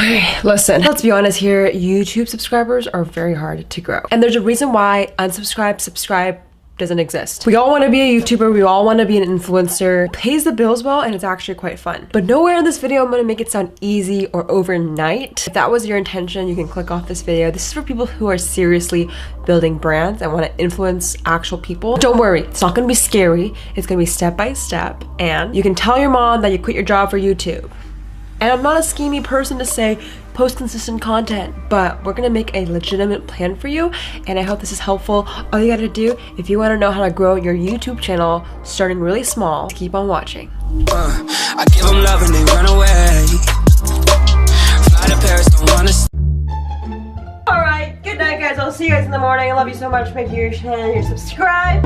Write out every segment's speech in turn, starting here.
Okay, listen, let's be honest here, YouTube subscribers are very hard to grow. And there's a reason why unsubscribe, subscribe doesn't exist. We all want to be a YouTuber, we all want to be an influencer. It pays the bills well and it's actually quite fun. But nowhere in this video I'm going to make it sound easy or overnight. If that was your intention, you can click off this video. This is for people who are seriously building brands and want to influence actual people. Don't worry, it's not going to be scary. It's going to be step by step, and you can tell your mom that you quit your job for YouTube. And I'm not a schemy person to say post consistent content, but we're gonna make a legitimate plan for you, and I hope this is helpful. All you gotta do, if you wanna know how to grow your YouTube channel starting really small, keep on watching. I give them love and they run away. Fly to Paris, don't wanna. Alright, good night guys, I'll see you guys in the morning. I love you so much. Make sure you subscribe.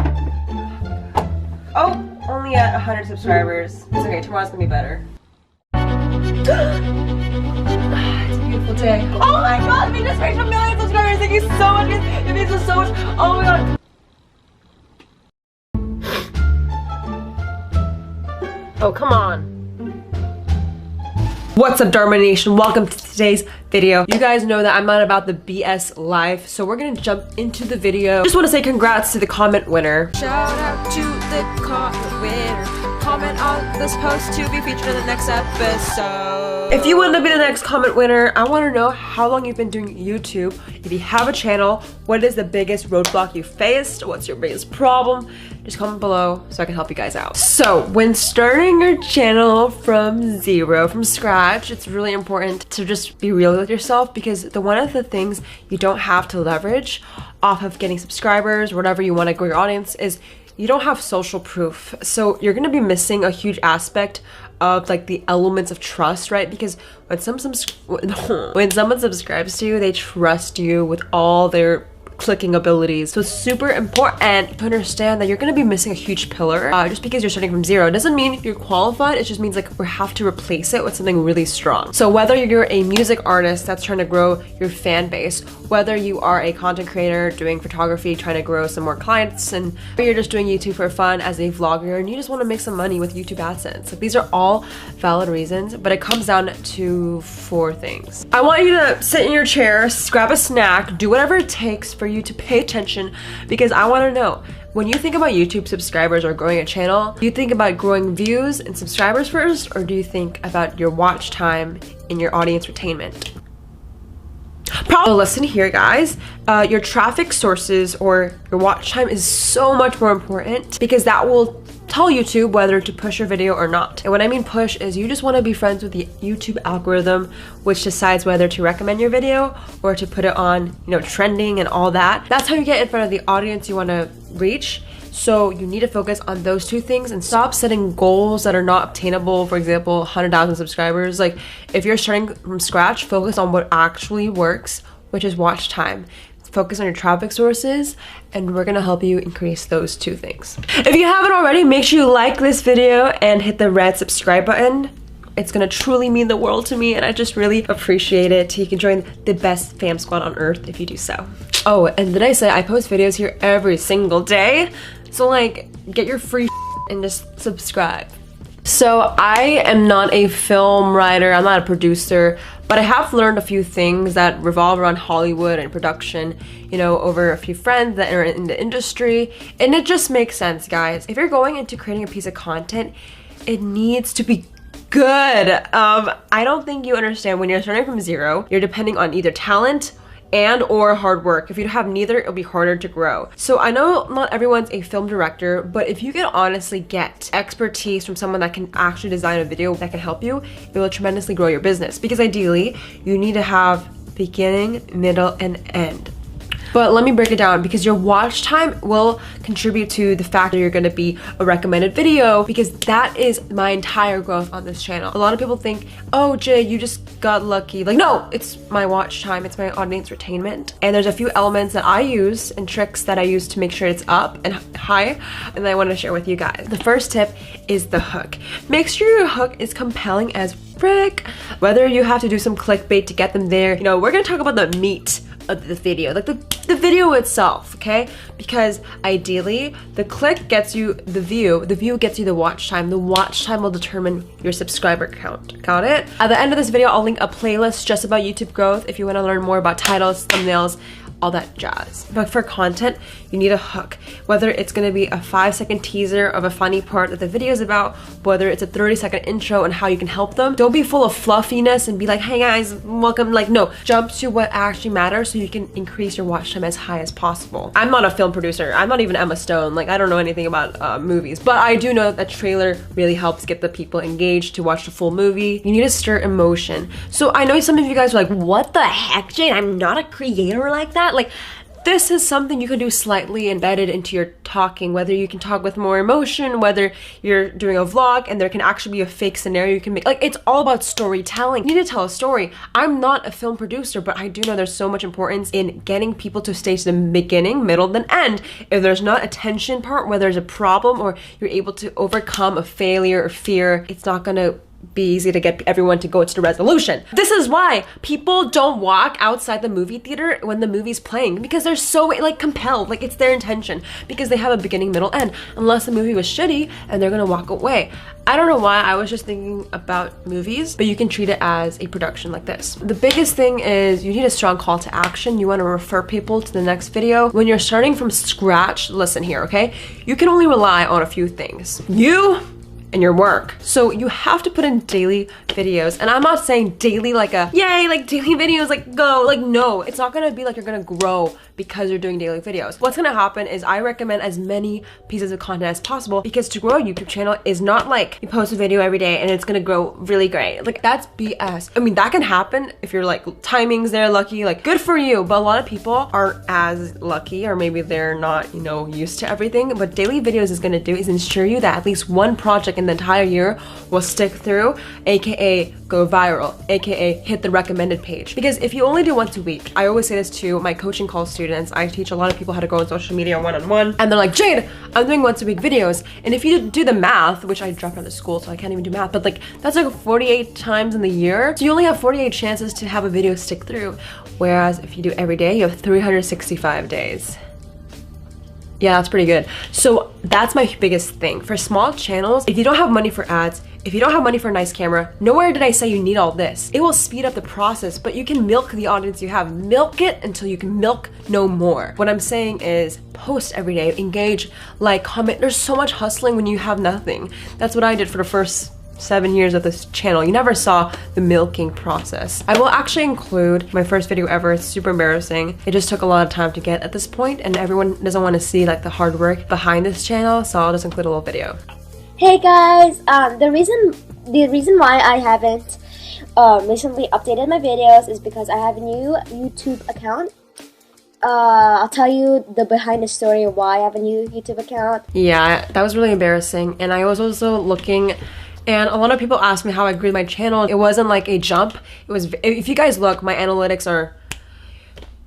Oh, only at 100 subscribers. It's okay, tomorrow's gonna be better. It's a beautiful day. Oh my god, we just reached 1 million subscribers. Thank you so much. It means so much. Oh my god. Oh, come on. What's up, Dharma Nation? Welcome to today's video. You guys know that I'm not about the BS life, so we're gonna jump into the video. Just want to say congrats to the comment winner. Shout out to the comment winner. Comment on this post to be featured in the next episode. If you want to be the next comment winner, I want to know how long you've been doing YouTube. If you have a channel, what is the biggest roadblock you faced? What's your biggest problem? Just comment below so I can help you guys out. So when starting your channel from zero, from scratch, it's really important to just be real with yourself, because one of the things you don't have to leverage off of getting subscribers, whatever you want to grow your audience, is you don't have social proof. So you're gonna be missing a huge aspect of like the elements of trust, right? Because when someone subscribes to you, they trust you with all their clicking abilities. So it's super important to understand that you're going to be missing a huge pillar. Just because you're starting from zero doesn't mean you're qualified. It just means like we have to replace it with something really strong. So whether you're a music artist that's trying to grow your fan base, whether you are a content creator doing photography, trying to grow some more clients, and you're just doing YouTube for fun as a vlogger and you just want to make some money with YouTube AdSense. Like, these are all valid reasons, but it comes down to 4 things. I want you to sit in your chair, grab a snack, do whatever it takes for you to pay attention, because I want to know, when you think about YouTube subscribers or growing a channel, do you think about growing views and subscribers first, or do you think about your watch time and your audience retainment? Probably. Listen here, guys, your traffic sources or your watch time is so much more important, because that will tell YouTube whether to push your video or not. And what I mean push is you just want to be friends with the YouTube algorithm, which decides whether to recommend your video or to put it on, you know, trending and all that. That's how you get in front of the audience you want to reach. So you need to focus on those 2 things and stop setting goals that are not obtainable. For example, 100,000 subscribers. Like, if you're starting from scratch, focus on what actually works, which is watch time. Focus on your traffic sources, and we're gonna help you increase those 2 things. If you haven't already, make sure you like this video and hit the red subscribe button. It's gonna truly mean the world to me, and I just really appreciate it. You can join the best fam squad on earth if you do so. Oh, and did I say I post videos here every single day? So like, get your free and just subscribe. So I am not a film writer, I'm not a producer, but I have learned a few things that revolve around Hollywood and production, you know, over a few friends that are in the industry. And it just makes sense, guys. If you're going into creating a piece of content, it needs to be good. I don't think you understand, when you're starting from zero, you're depending on either talent and or hard work. If you have neither, it'll be harder to grow. So I know not everyone's a film director, but if you can honestly get expertise from someone that can actually design a video that can help you, it will tremendously grow your business. Because ideally, you need to have beginning, middle, and end. But let me break it down, because your watch time will contribute to the fact that you're gonna be a recommended video, because that is my entire growth on this channel. A lot of people think, oh Jay, you just got lucky. Like, no, it's my watch time, it's my audience retainment. And there's a few elements that I use and tricks that I use to make sure it's up and high, and I want to share with you guys. The first tip is the hook. Make sure your hook is compelling as frick. Whether you have to do some clickbait to get them there, you know, we're gonna talk about the meat of the video, like the video itself, okay? Because ideally, the click gets you the view gets you the watch time will determine your subscriber count. Got it? At the end of this video, I'll link a playlist just about YouTube growth if you want to learn more about titles, thumbnails, all that jazz. But for content, you need a hook. Whether it's gonna be a 5-second teaser of a funny part that the video is about, whether it's a 30-second intro and how you can help them. Don't be full of fluffiness and be like, hey guys, welcome. Like, no, jump to what actually matters so you can increase your watch time as high as possible. I'm not a film producer. I'm not even Emma Stone. Like, I don't know anything about movies, but I do know that trailer really helps get the people engaged to watch the full movie. You need to stir emotion. So I know some of you guys are like, what the heck, Jade? I'm not a creator like that. Like, this is something you can do slightly embedded into your talking, whether you can talk with more emotion, whether you're doing a vlog and there can actually be a fake scenario you can make. Like, it's all about storytelling. You need to tell a story. I'm not a film producer, but I do know there's so much importance in getting people to stay to the beginning, middle, then end. If there's not a tension part where there's a problem or you're able to overcome a failure or fear, it's not gonna be easy to get everyone to go to the resolution. This is why people don't walk outside the movie theater when the movie's playing, because they're so like compelled, like it's their intention, because they have a beginning, middle, end, unless the movie was shitty and they're gonna walk away. I don't know why, I was just thinking about movies, but you can treat it as a production like this. The biggest thing is you need a strong call to action. You want to refer people to the next video. When you're starting from scratch, listen here, okay? You can only rely on a few things. You and your work. So you have to put in daily videos. And I'm not saying daily like a, yay, like daily videos, like go, like no, it's not gonna be like you're gonna grow because you're doing daily videos. What's gonna happen is I recommend as many pieces of content as possible, because to grow a YouTube channel is not like you post a video every day and it's gonna grow really great. Like, that's BS. I mean, that can happen if you're like timings there, lucky, like good for you. But a lot of people aren't as lucky, or maybe they're not, you know, used to everything. What daily videos is gonna do is ensure you that at least one project in the entire year will stick through, aka go viral, aka hit the recommended page. Because if you only do once a week, I always say this to my coaching call students, I teach a lot of people how to grow on social media one-on-one, and they're like, Jade, I'm doing once a week videos. And if you do the math, which I dropped out of school, so I can't even do math, but like that's like 48 times in the year. So you only have 48 chances to have a video stick through. Whereas if you do every day, you have 365 days. Yeah, that's pretty good. So that's my biggest thing. For small channels, if you don't have money for ads, if you don't have money for a nice camera, nowhere did I say you need all this. It will speed up the process, but you can milk the audience you have. Milk it until you can milk no more. What I'm saying is post every day, engage, like, comment. There's so much hustling when you have nothing. That's what I did for the first 7 years of this channel. You never saw the milking process. I will actually include my first video ever. It's super embarrassing. It just took a lot of time to get at this point, and everyone doesn't want to see like the hard work behind this channel, so I'll just include a little video. Hey guys, the reason why I haven't recently updated my videos is because I have a new YouTube account. I'll tell you the behind the story of why I have a new YouTube account. Yeah, that was really embarrassing, and I was also looking, and a lot of people asked me how I grew my channel. It wasn't like a jump. It was, if you guys look, my analytics are,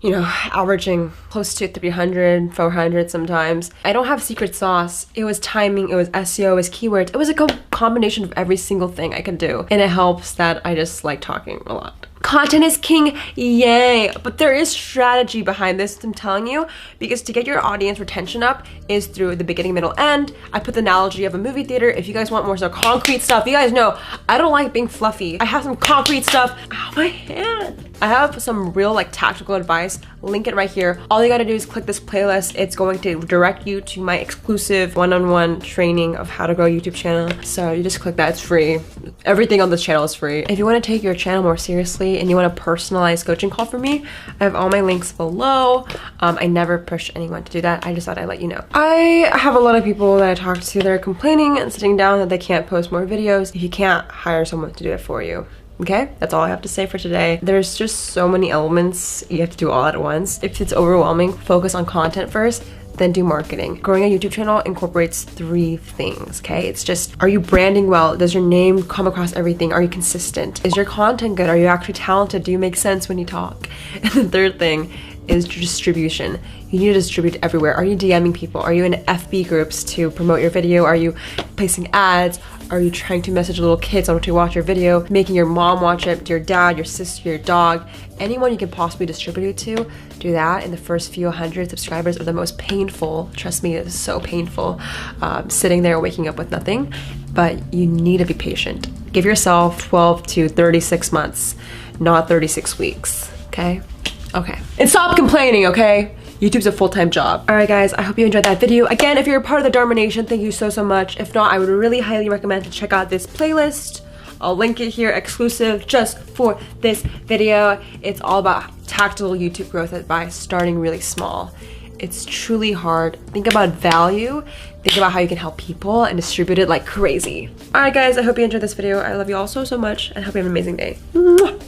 you know, averaging close to 300, 400 sometimes. I don't have secret sauce. It was timing, it was SEO, it was keywords. It was a combination of every single thing I could do. And it helps that I just like talking a lot. Content is king, yay! But there is strategy behind this, I'm telling you, because to get your audience retention up is through the beginning, middle, end. I put the analogy of a movie theater. If you guys want more so concrete stuff, you guys know I don't like being fluffy. I have some concrete stuff. Ow, my hand! I have some real like tactical advice. Link it right here. All you gotta do is click this playlist. It's going to direct you to my exclusive one-on-one training of how to grow a YouTube channel. So you just click that, it's free. Everything on this channel is free. If you wanna take your channel more seriously and you want a personalized coaching call from me, I have all my links below. I never push anyone to do that. I just thought I'd let you know. I have a lot of people that I talk to that are complaining and sitting down that they can't post more videos. If you can't, hire someone to do it for you. Okay, that's all I have to say for today. There's just so many elements you have to do all at once. If it's overwhelming, focus on content first, then do marketing. Growing a YouTube channel incorporates 3 things, okay? It's just, are you branding well? Does your name come across everything? Are you consistent? Is your content good? Are you actually talented? Do you make sense when you talk? And the 3rd thing is distribution. You need to distribute everywhere. Are you DMing people? Are you in FB groups to promote your video? Are you placing ads? Are you trying to message little kids on to watch your video, making your mom watch it, your dad, your sister, your dog, anyone you can possibly distribute it to? Do that in the first few hundred subscribers are the most painful. Trust me, it is so painful, sitting there waking up with nothing. But you need to be patient. Give yourself 12 to 36 months, not 36 weeks, okay? Okay. And stop complaining, okay? YouTube's a full-time job. All right, guys, I hope you enjoyed that video. Again, if you're a part of the Dharma Nation, thank you so much. If not, I would really highly recommend to check out this playlist. I'll link it here, exclusive just for this video. It's all about tactical YouTube growth by starting really small. It's truly hard. Think about value. Think about how you can help people and distribute it like crazy. All right, guys, I hope you enjoyed this video. I love you all so much and hope you have an amazing day. Mwah.